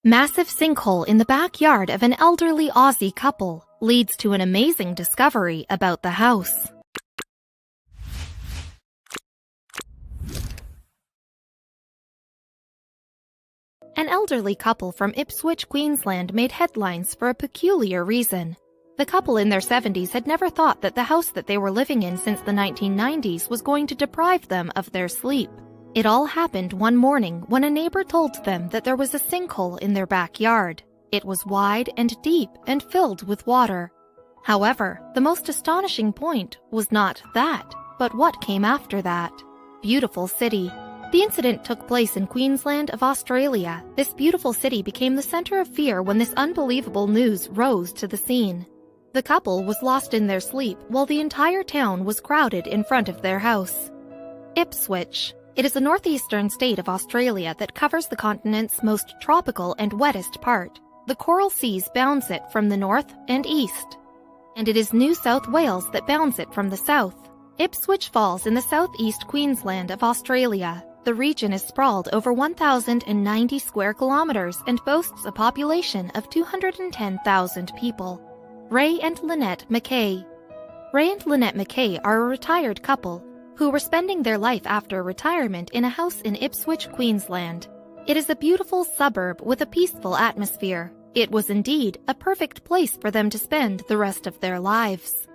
Massive sinkhole in the backyard of an elderly Aussie couple leads to an amazing discovery about the house. An elderly couple from Ipswich, Queensland made headlines for a peculiar reason. The couple in their 70s had never thought that the house that they were living in since the 1990s was going to deprive them of their sleep. It all happened one morning when a neighbor told them that there was a sinkhole in their backyard. It was wide and deep and filled with water. However, the most astonishing point was not that, but what came after that. Beautiful city. The incident took place in Queensland of Australia. This beautiful city became the center of fear when this unbelievable news rose to the scene. The couple was lost in their sleep while the entire town was crowded in front of their house. Ipswich. It is a northeastern state of Australia that covers the continent's most tropical and wettest part. The coral seas bounds it from the north and east, and it is New South Wales that bounds it from the south. Ipswich falls in the southeast Queensland of Australia. The region is sprawled over 1,090 square kilometers and boasts a population of 210,000 people. Ray and Lynette McKay. Ray and Lynette McKay are a retired couple who were spending their life after retirement in a house in Ipswich, Queensland. It is a beautiful suburb with a peaceful atmosphere. It was indeed a perfect place for them to spend the rest of their lives.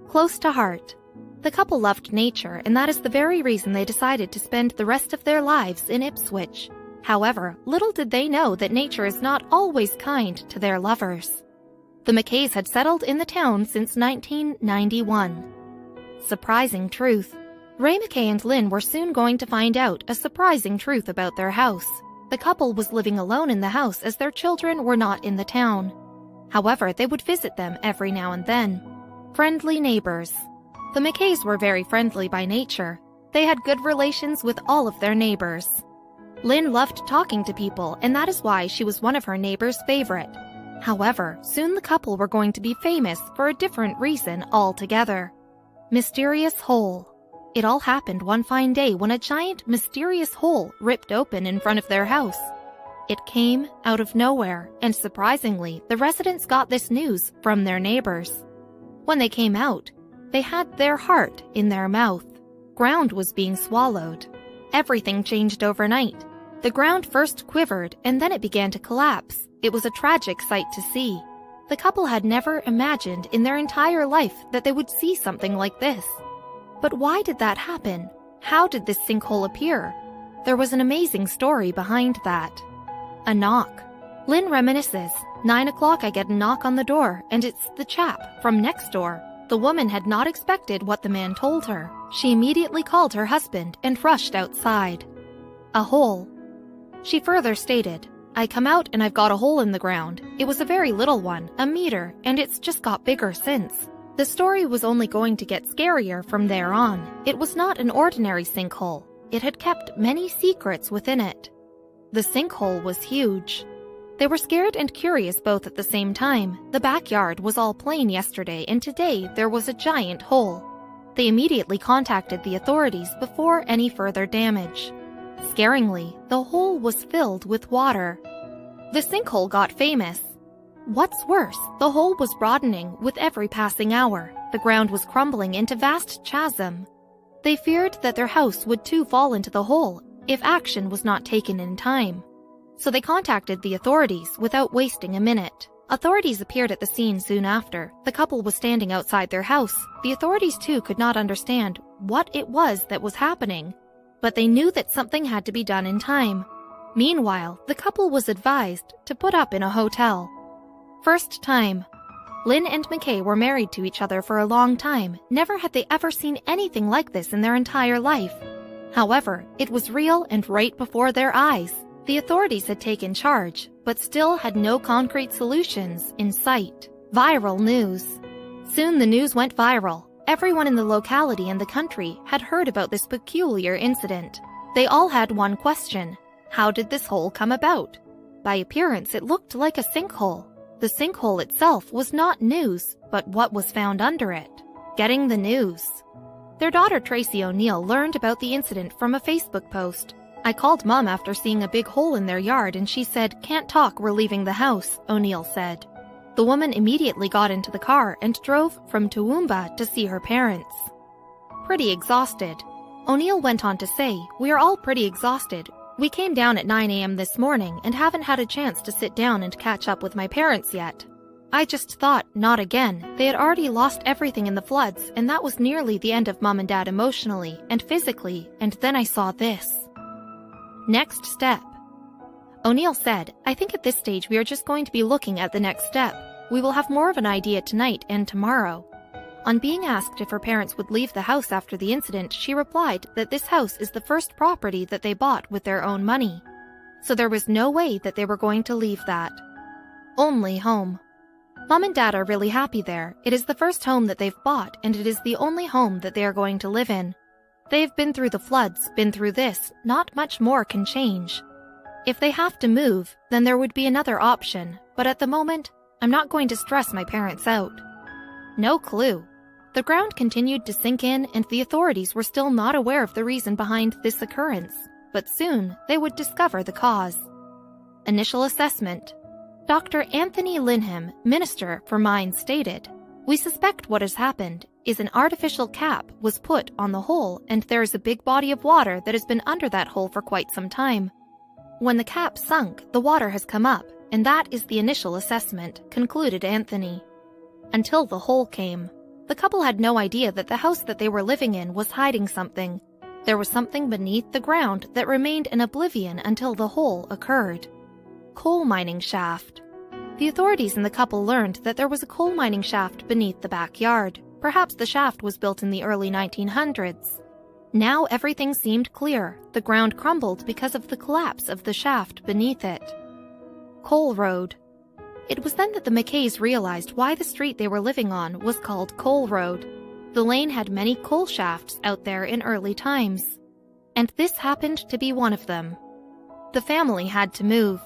Close to heart. The couple loved nature, and that is the very reason they decided to spend the rest of their lives in Ipswich. However, little did they know that nature is not always kind to their lovers. The McKays had settled in the town since 1991. Surprising truth. Ray McKay and Lynn were soon going to find out a surprising truth about their house. The couple was living alone in the house as their children were not in the town. However, they would visit them every now and then. Friendly neighbors. The McKays were very friendly by nature. They had good relations with all of their neighbors. Lynn loved talking to people, and that is why she was one of her neighbors' favorite. However, soon the couple were going to be famous for a different reason altogether. Mysterious hole. It all happened one fine day when a giant mysterious hole ripped open in front of their house. It came out of nowhere, and surprisingly, the residents got this news from their neighbors. When they came out, they had their heart in their mouth. Ground was being swallowed. Everything changed overnight. The ground first quivered, and then it began to collapse. It was a tragic sight to see. The couple had never imagined in their entire life that they would see something like this. But why did that happen? How did this sinkhole appear? There was an amazing story behind that. A knock. Lynn reminisces. 9 o'clock I get a knock on the door, and it's the chap from next door. The woman had not expected what the man told her. She immediately called her husband and rushed outside. A hole. She further stated, I come out and I've got a hole in the ground. It was a very little one, a meter, and it's just got bigger since. The story was only going to get scarier from there on. It was not an ordinary sinkhole. It had kept many secrets within it. The sinkhole was huge. They were scared and curious both at the same time. The backyard was all plain yesterday, and today there was a giant hole. They immediately contacted the authorities before any further damage. Scaringly, the hole was filled with water. The sinkhole got famous. What's worse, the hole was broadening with every passing hour. The ground was crumbling into vast chasm. They feared that their house would too fall into the hole if action was not taken in time. So they contacted the authorities without wasting a minute. Authorities appeared at the scene soon after. The couple was standing outside their house. The authorities too could not understand what it was that was happening, but they knew that something had to be done in time. Meanwhile, the couple was advised to put up in a hotel. First time. Lynn and McKay were married to each other for a long time. Never had they ever seen anything like this in their entire life. However, it was real and right before their eyes. The authorities had taken charge, but still had no concrete solutions in sight. Viral news. Soon the news went viral. Everyone in the locality and the country had heard about this peculiar incident. They all had one question. How did this hole come about? By appearance, it looked like a sinkhole. The sinkhole itself was not news, but what was found under it. Getting the news. Their daughter Tracy O'Neill learned about the incident from a Facebook post. I called Mom after seeing a big hole in their yard and she said, "Can't talk, we're leaving the house," O'Neill said. The woman immediately got into the car and drove from Toowoomba to see her parents. Pretty exhausted. O'Neill went on to say, "We are all pretty exhausted. We came down at 9 a.m. this morning and haven't had a chance to sit down and catch up with my parents yet. I just thought, not again. They had already lost everything in the floods, and that was nearly the end of Mom and Dad emotionally and physically, and then I saw this." Next step. O'Neill said, "I think at this stage we are just going to be looking at the next step. We will have more of an idea tonight and tomorrow." On being asked if her parents would leave the house after the incident, she replied that this house is the first property that they bought with their own money. So there was no way that they were going to leave that. Only home. Mom and Dad are really happy there. It is the first home that they've bought, and it is the only home that they are going to live in. They've been through the floods, been through this, not much more can change. If they have to move, then there would be another option, but at the moment, I'm not going to stress my parents out. No clue. The ground continued to sink in, and the authorities were still not aware of the reason behind this occurrence, but soon they would discover the cause. Initial assessment. Dr. Anthony Linham, Minister for Mines, stated, "We suspect what has happened is an artificial cap was put on the hole, and there is a big body of water that has been under that hole for quite some time. When the cap sunk, the water has come up, and that is the initial assessment," concluded Anthony. Until the hole came. The couple had no idea that the house that they were living in was hiding something. There was something beneath the ground that remained in oblivion until the hole occurred. Coal mining shaft. The authorities and the couple learned that there was a coal mining shaft beneath the backyard. Perhaps the shaft was built in the early 1900s. Now everything seemed clear. The ground crumbled because of the collapse of the shaft beneath it. Coal Road. It was then that the McKays realized why the street they were living on was called Coal Road. The lane had many coal shafts out there in early times, and this happened to be one of them. The family had to move.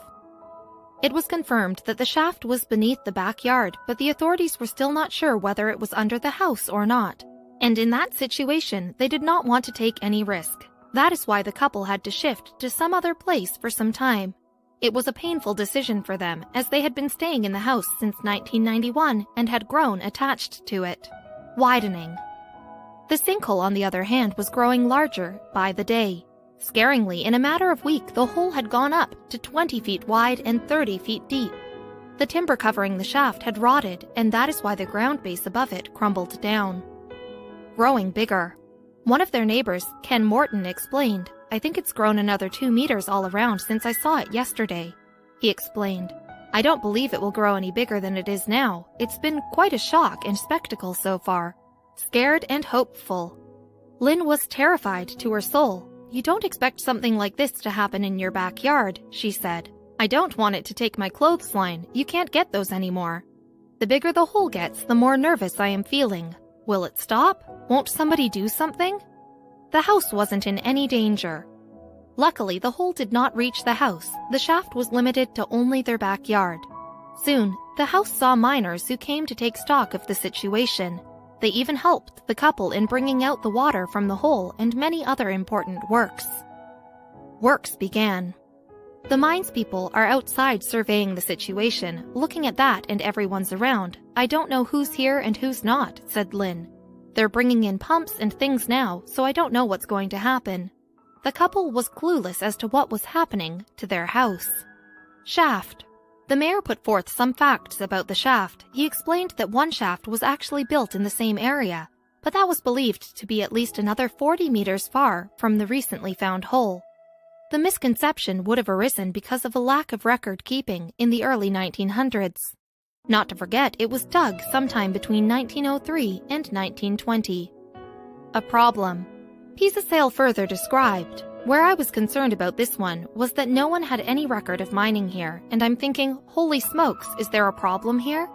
It was confirmed that the shaft was beneath the backyard, but the authorities were still not sure whether it was under the house or not. And in that situation, they did not want to take any risk. That is why the couple had to shift to some other place for some time. It was a painful decision for them, as they had been staying in the house since 1991 and had grown attached to it. Widening. The sinkhole, on the other hand, was growing larger by the day. Scaringly, in a matter of weeks, the hole had gone up to 20 feet wide and 30 feet deep. The timber covering the shaft had rotted, and that is why the ground base above it crumbled down. Growing bigger. One of their neighbors, Ken Morton, explained, "I think it's grown another 2 meters all around since I saw it yesterday." He explained, "I don't believe it will grow any bigger than it is now. It's been quite a shock and spectacle so far. Scared and hopeful." Lynn was terrified to her soul. "You don't expect something like this to happen in your backyard," she said. "I don't want it to take my clothesline. You can't get those anymore. The bigger the hole gets, the more nervous I am feeling. Will it stop? Won't somebody do something?" The house wasn't in any danger. Luckily, the hole did not reach the house. The shaft was limited to only their backyard. Soon, the house saw miners who came to take stock of the situation. They even helped the couple in bringing out the water from the hole and many other important works. Works began. The mines people are outside surveying the situation, looking at that and everyone's around. "I don't know who's here and who's not," said Lynn. "They're bringing in pumps and things now, so I don't know what's going to happen." The couple was clueless as to what was happening to their house. Shaft. The mayor put forth some facts about the shaft. He explained that one shaft was actually built in the same area, but that was believed to be at least another 40 meters far from the recently found hole. The misconception would have arisen because of a lack of record keeping in the early 1900s. Not to forget, it was dug sometime between 1903 and 1920. A problem. Pisa Sale further described, "Where I was concerned about this one was that no one had any record of mining here, and I'm thinking, holy smokes, is there a problem here?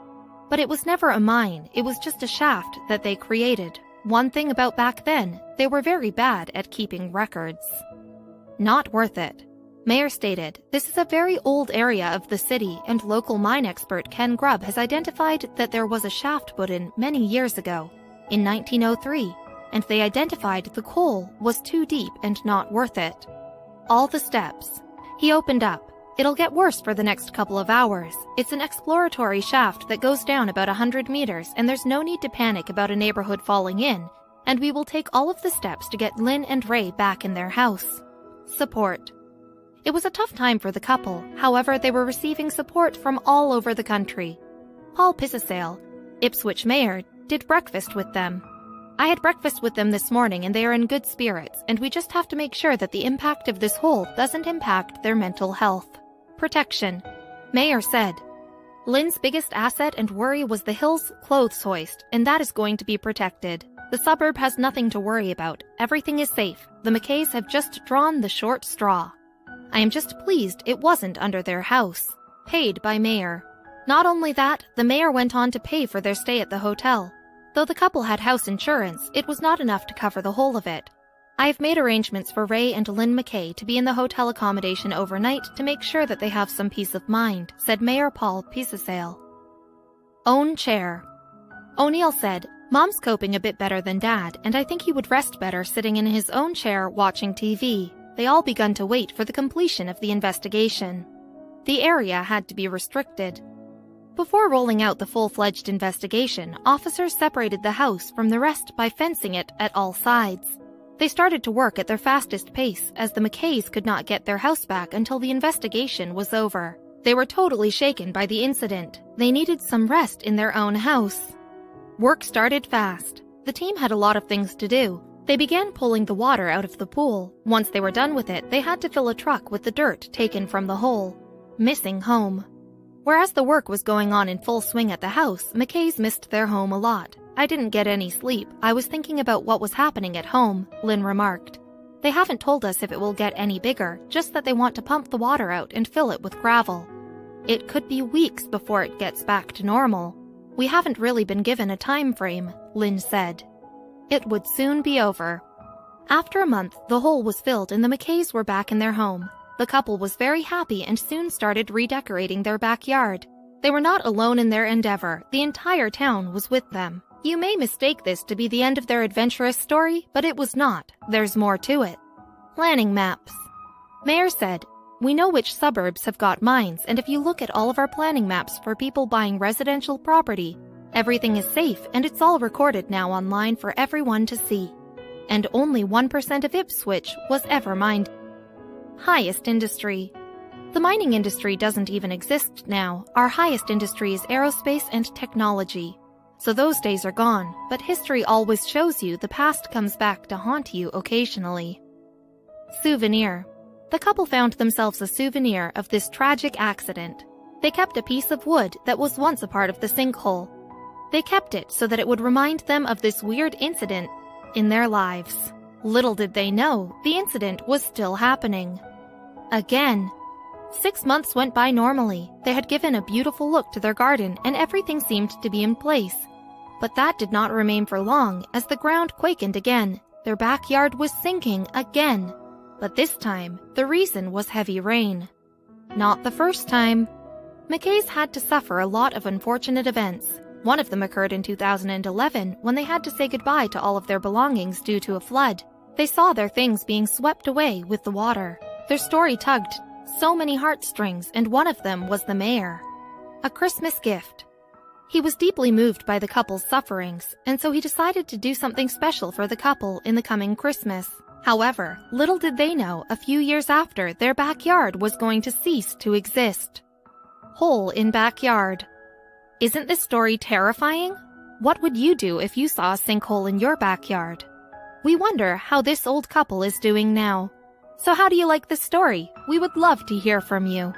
But it was never a mine, it was just a shaft that they created. One thing about back then, they were very bad at keeping records." Not worth it. Mayor stated, "This is a very old area of the city, and local mine expert Ken Grubb has identified that there was a shaft put in many years ago, in 1903, and they identified the coal was too deep and not worth it." All the steps. He opened up. It'll get worse for the next couple of hours. It's an exploratory shaft that goes down about 100 meters, and there's no need to panic about a neighborhood falling in, and we will take all of the steps to get Lynn and Ray back in their house. Support. It was a tough time for the couple, however they were receiving support from all over the country. Paul Pisasale, Ipswich mayor, did breakfast with them. I had breakfast with them this morning and they are in good spirits, and we just have to make sure that the impact of this hole doesn't impact their mental health. Protection. Mayor said, Lynn's biggest asset and worry was the Hills clothes hoist, and that is going to be protected. The suburb has nothing to worry about. Everything is safe. The McKays have just drawn the short straw. I am just pleased it wasn't under their house. Paid by Mayor. Not only that, the mayor went on to pay for their stay at the hotel. Though the couple had house insurance, it was not enough to cover the whole of it. I have made arrangements for Ray and Lynn McKay to be in the hotel accommodation overnight to make sure that they have some peace of mind, said Mayor Paul Pisasale. Own chair. O'Neill said, Mom's coping a bit better than Dad, and I think he would rest better sitting in his own chair watching TV. They all begun to wait for the completion of the investigation. The area had to be restricted. Before rolling out the full-fledged investigation, officers separated the house from the rest by fencing it at all sides. They started to work at their fastest pace, as the McKays could not get their house back until the investigation was over. They were totally shaken by the incident. They needed some rest in their own house. Work started fast. The team had a lot of things to do. They began pulling the water out of the pool. Once they were done with it, they had to fill a truck with the dirt taken from the hole. Missing home. Whereas the work was going on in full swing at the house, McKays missed their home a lot. I didn't get any sleep. I was thinking about what was happening at home, Lynn remarked. They haven't told us if it will get any bigger, just that they want to pump the water out and fill it with gravel. It could be weeks before it gets back to normal. We haven't really been given a time frame, Lynn said. It would soon be over. After a month, the hole was filled and the McKays were back in their home. The couple was very happy and soon started redecorating their backyard. They were not alone in their endeavor. The entire town was with them. You may mistake this to be the end of their adventurous story, but it was not. There's more to it. Planning maps. Mayor said, we know which suburbs have got mines, and if you look at all of our planning maps for people buying residential property, everything is safe and it's all recorded now online for everyone to see. And only 1% of Ipswich was ever mined. Highest industry. The mining industry doesn't even exist now. Our highest industry is aerospace and technology. So those days are gone, but history always shows you the past comes back to haunt you occasionally. Souvenir. The couple found themselves a souvenir of this tragic accident. They kept a piece of wood that was once a part of the sinkhole. They kept it so that it would remind them of this weird incident in their lives. Little did they know, the incident was still happening. Again. 6 months went by normally. They had given a beautiful look to their garden and everything seemed to be in place. But that did not remain for long as the ground quakened again. Their backyard was sinking again. But this time, the reason was heavy rain. Not the first time. McKays had to suffer a lot of unfortunate events. One of them occurred in 2011 when they had to say goodbye to all of their belongings due to a flood. They saw their things being swept away with the water. Their story tugged so many heartstrings, and one of them was the mayor. A Christmas gift. He was deeply moved by the couple's sufferings, and so he decided to do something special for the couple in the coming Christmas. However, little did they know, a few years after, their backyard was going to cease to exist. Hole in backyard. Isn't this story terrifying? What would you do if you saw a sinkhole in your backyard? We wonder how this old couple is doing now. So how do you like this story? We would love to hear from you.